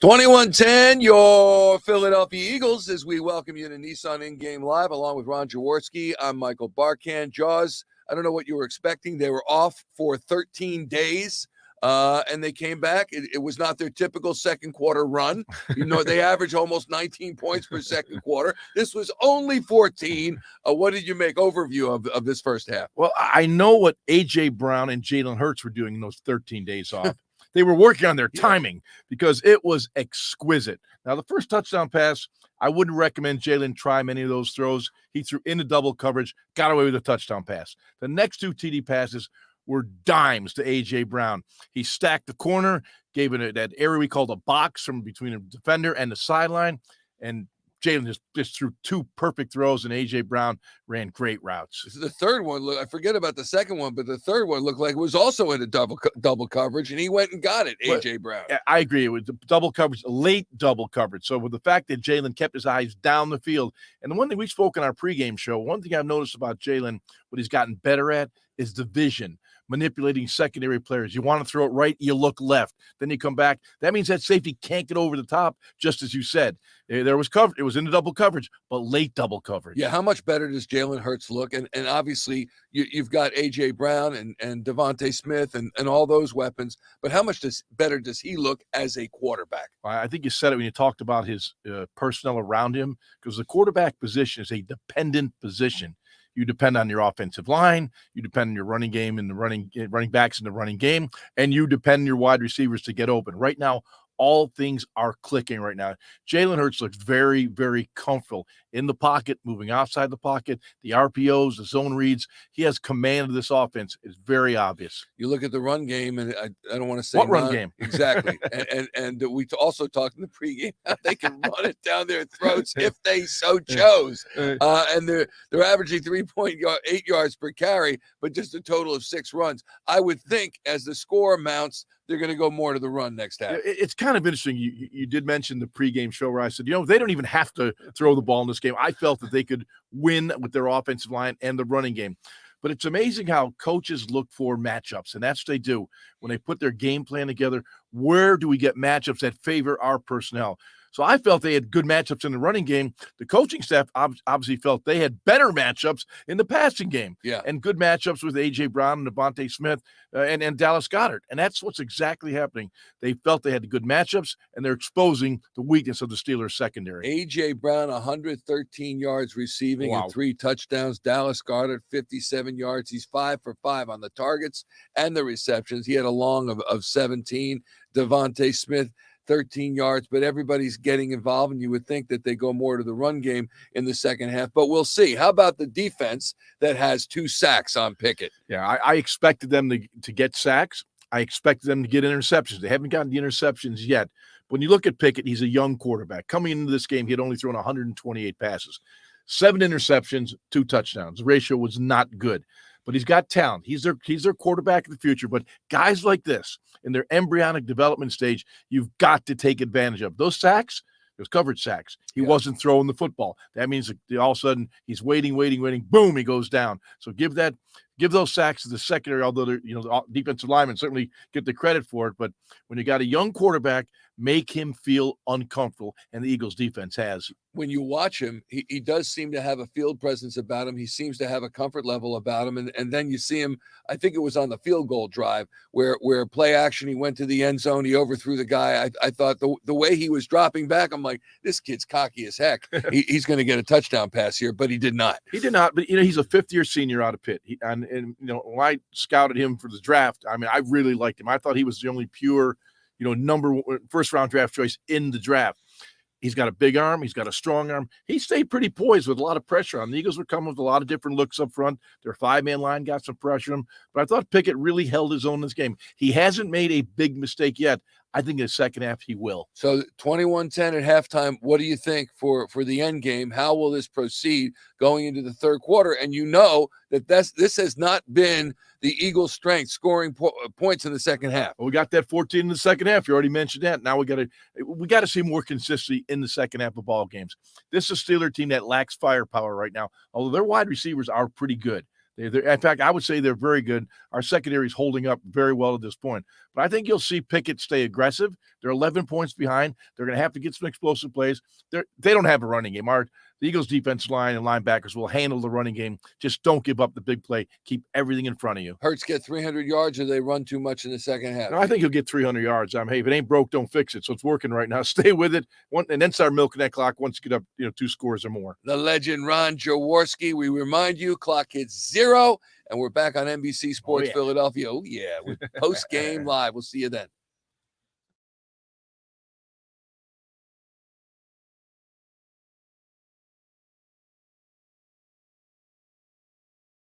21-10, your Philadelphia Eagles, as we welcome you to Nissan In-Game Live, along with Ron Jaworski. I'm Michael Barkann. Jaws, I don't know what you were expecting. They were off for 13 days, and they came back. It was not their typical second quarter run. They average almost 19 points per second quarter. This was only 14. What did you make overview of this first half? Well, I know what A.J. Brown and Jalen Hurts were doing in those 13 days off. They were working on their timing because it was exquisite. Now, the first touchdown pass, I wouldn't recommend Jalen try many of those throws. He threw into double coverage, got away with a touchdown pass. The next two TD passes were dimes to A.J. Brown. He stacked the corner, gave it that area we called a box from between the defender and the sideline, and Jalen just threw two perfect throws, and A.J. Brown ran great routes. The third one, I forget about the second one, but the third one looked like it was also in a double coverage, and he went and got it, A.J. Brown. I agree. It was double coverage, late double coverage. So with the fact that Jalen kept his eyes down the field, and the one thing we spoke in our pregame show, one thing I've noticed about Jalen, what he's gotten better at is the vision. Manipulating secondary players. You want to throw it right, you look left. Then you come back. That means that safety can't get over the top, just as you said. There was coverage. It was in the double coverage, but late double coverage. Yeah, how much better does Jalen Hurts look? And obviously, you've got A.J. Brown and Devontae Smith and all those weapons, but how much better does he look as a quarterback? I think you said it when you talked about his personnel around him, because the quarterback position is a dependent position. You depend on your offensive line. You depend on your running game and the running backs in the running game, and you depend on your wide receivers to get open. Right now, all things are clicking right now. Jalen Hurts looks very, very comfortable in the pocket, moving outside the pocket, the RPOs, the zone reads. He has command of this offense. It's very obvious. You look at the run game, and I don't want to say what run game exactly. and we also talked in the pregame how they can run it down their throats if they so chose. And they're averaging 3.8 yards per carry, but just a total of 6 runs. I would think as the score mounts, they're going to go more to the run next half. It's kind of interesting. You did mention the pregame show where I said, they don't even have to throw the ball in this game. I felt that they could win with their offensive line and the running game. But it's amazing how coaches look for matchups, and that's what they do. When they put their game plan together, where do we get matchups that favor our personnel? So I felt they had good matchups in the running game. The coaching staff obviously felt they had better matchups in the passing game. Yeah. And good matchups with A.J. Brown and Devontae Smith and Dallas Goedert. And that's what's exactly happening. They felt they had good matchups, and they're exposing the weakness of the Steelers secondary. A.J. Brown, 113 yards receiving and 3 touchdowns. Dallas Goedert, 57 yards. He's 5 for 5 on the targets and the receptions. He had a long of 17. Devontae Smith, 13 yards, but everybody's getting involved, and you would think that they go more to the run game in the second half, but we'll see. How about the defense that has 2 sacks on Pickett? Yeah, I expected them to get sacks. I expected them to get interceptions. They haven't gotten the interceptions yet. When you look at Pickett, he's a young quarterback. Coming into this game, he had only thrown 128 passes, 7 interceptions, 2 touchdowns. The ratio was not good. But he's got talent. He's their quarterback of the future. But guys like this, in their embryonic development stage, you've got to take advantage of. Those sacks, those coverage sacks, he wasn't throwing the football. That means that all of a sudden he's waiting, boom, he goes down. So give those sacks to the secondary, although the defensive linemen certainly get the credit for it. But when you got a young quarterback, make him feel uncomfortable, and the Eagles defense has. When you watch him, he does seem to have a field presence about him. He seems to have a comfort level about him. And then you see him, I think it was on the field goal drive where play action, he went to the end zone, he overthrew the guy. I thought the way he was dropping back, I'm like, this kid's cocky as heck. He's going to get a touchdown pass here, but he did not. He did not, but he's a 5th-year senior out of Pitt. And when I scouted him for the draft, I mean, I really liked him. I thought he was the only pure, number 1 first-round draft choice in the draft. He's got a big arm. He's got a strong arm. He stayed pretty poised with a lot of pressure on. The Eagles were coming with a lot of different looks up front. Their 5-man line got some pressure on him. But I thought Pickett really held his own in this game. He hasn't made a big mistake yet. I think in the second half he will. So 21-10 at halftime. What do you think for the end game? How will this proceed going into the third quarter? And that this has not been the Eagles' strength, scoring points in the second half. Well, we got that 14 in the second half. You already mentioned that. Now we got to see more consistency in the second half of ball games. This is a Steeler team that lacks firepower right now, although their wide receivers are pretty good. In fact, I would say they're very good. Our secondary is holding up very well at this point. But I think you'll see Pickett stay aggressive. They're 11 points behind. They're going to have to get some explosive plays. They don't have a running game. The Eagles' defensive line and linebackers will handle the running game. Just don't give up the big play. Keep everything in front of you. Hurts get 300 yards, or they run too much in the second half? No, I think he'll get 300 yards. Hey, if it ain't broke, don't fix it. So it's working right now. Stay with it, and then start milking that clock once you get up, 2 scores or more. The legend Ron Jaworski. We remind you, clock hits 0, and we're back on NBC Sports Philadelphia. Oh yeah, with post game live. We'll see you then.